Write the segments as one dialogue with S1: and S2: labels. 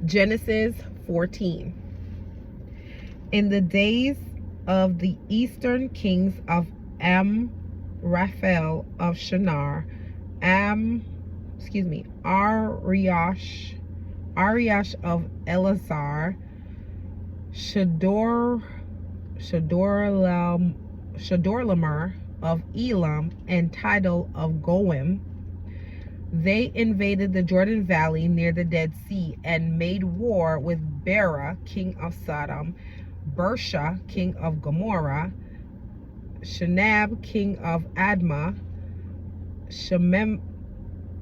S1: Genesis 14. In the days of the eastern kings of Amraphel of Shinar, Ariash of Elazar, Shadorlamer of Elam, and Tidal of Goim, they invaded the Jordan Valley near the Dead Sea and made war with Bera, king of Sodom, Bersha, king of Gomorrah, Shinab, king of Admah,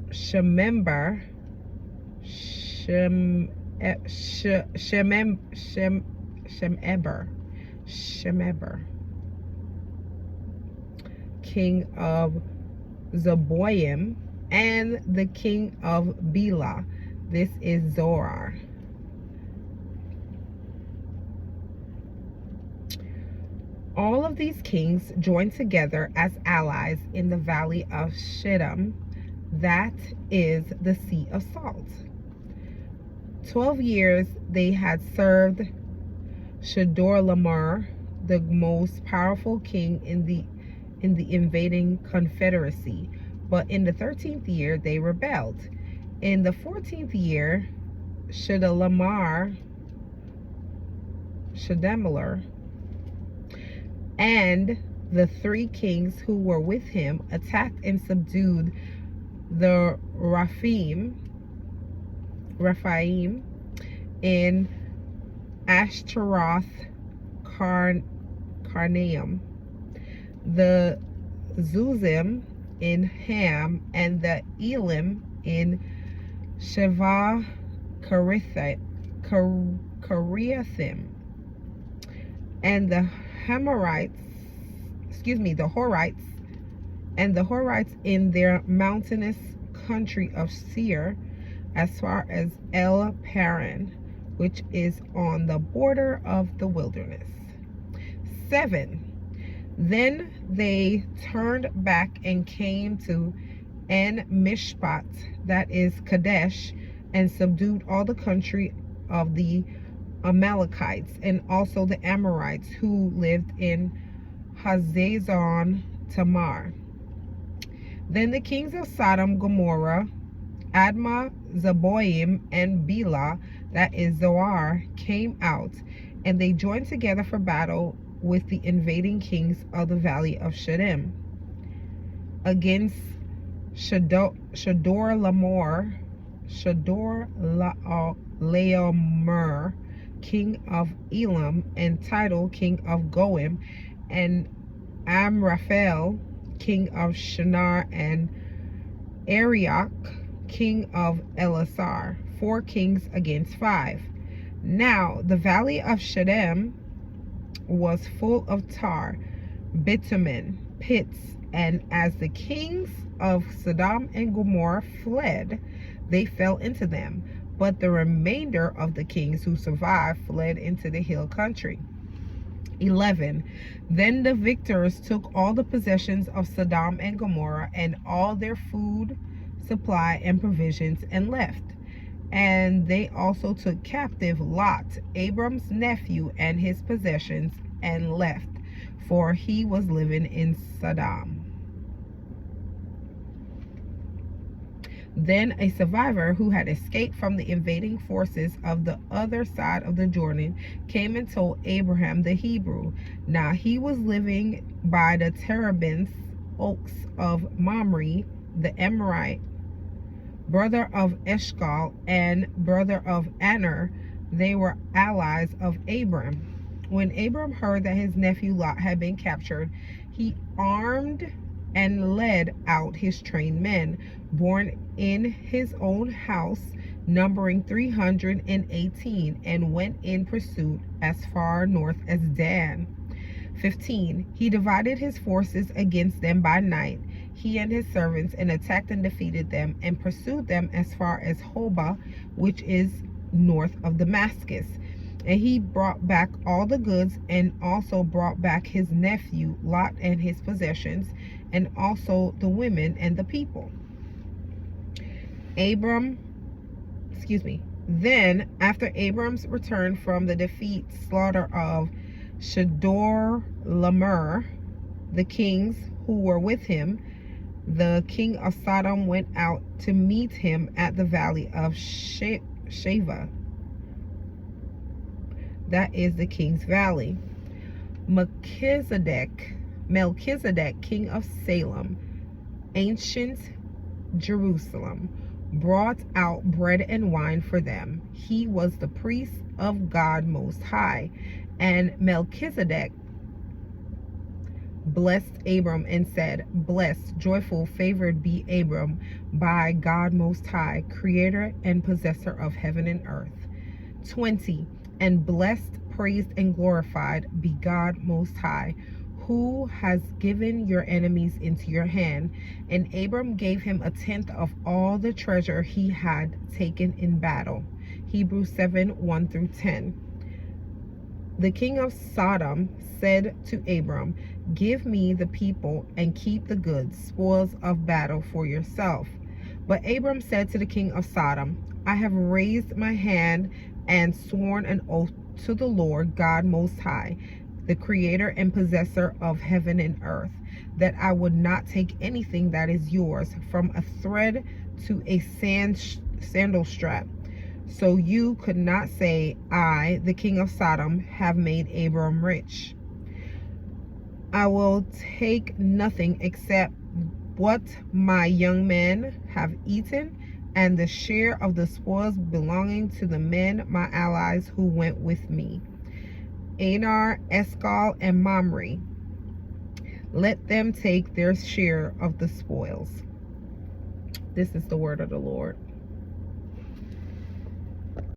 S1: Shemeber, king of Zeboim, and the king of Bela. This is Zorar. All of these kings joined together as allies in the valley of Shittim, that is the Sea of Salt. 12 years they had served Shadorlamer, the most powerful king in the invading confederacy. But in the 13th year, they rebelled. In the 14th year, Shadorlamer and the 3 kings who were with him attacked and subdued the Rephaim in Ashtaroth Karnaim, the Zuzim in Ham, and the Elim in Sheva Kiriathim, and the Horites in their mountainous country of Seir, as far as El Paran, which is on the border of the wilderness. 7. Then they turned back and came to En Mishpat, that is Kadesh, and subdued all the country of the Amalekites and also the Amorites who lived in Hazazon Tamar. Then the kings of Sodom, Gomorrah, Admah, Zeboim, and Bela, that is Zoar, came out, and they joined together for battle with the invading kings of the valley of Shittim against Shadorlamer, king of Elam, and Tidal, king of Goim, and Amraphel, king of Shinar, and Arioch, king of Elazar. 4 kings against 5. Now the valley of Shittim was full of tar, bitumen, pits, and as the kings of Sodom and Gomorrah fled, they fell into them. But the remainder of the kings who survived fled into the hill country. 11. Then the victors took all the possessions of Sodom and Gomorrah and all their food, supply, and provisions and left. And they also took captive Lot, Abram's nephew, and his possessions, and left, for he was living in Sodom. Then a survivor who had escaped from the invading forces of the other side of the Jordan came and told Abraham the Hebrew. Now he was living by the terebinth oaks of Mamre, the Amorite, brother of Eshcol and brother of Aner. They were allies of Abram. When Abram heard that his nephew Lot had been captured, he armed and led out his trained men, born in his own house, numbering 318, and went in pursuit as far north as Dan. 15. He divided his forces against them by night, he and his servants, and attacked and defeated them, and pursued them as far as Hobah, which is north of Damascus. And he brought back all the goods, and also brought back his nephew Lot and his possessions, and also the women and the people. Then, after Abram's return from the slaughter of Chedorlaomer, the kings who were with him, the king of Sodom went out to meet him at the valley of Shaveh. That is the king's valley. Melchizedek, king of Salem, ancient Jerusalem, brought out bread and wine for them. He was the priest of God Most High. And Melchizedek blessed Abram and said, Blessed, joyful, favored be Abram by God Most High, creator and possessor of heaven and earth. 20. And blessed, praised, and glorified be God Most High, who has given your enemies into your hand. And Abram gave him a tenth of all the treasure he had taken in battle. Hebrews 7:1-10. The king of Sodom said to Abram, Give me the people and keep the goods, spoils of battle for yourself. But Abram said to the king of Sodom, I have raised my hand and sworn an oath to the Lord God Most High, the creator and possessor of heaven and earth, that I would not take anything that is yours, from a thread to a sandal strap. So you could not say, I, the king of Sodom, have made Abram rich. I will take nothing except what my young men have eaten, and the share of the spoils belonging to the men, my allies, who went with me, Anar, Eshcol, and Mamre. Let them take their share of the spoils. This is the word of the Lord.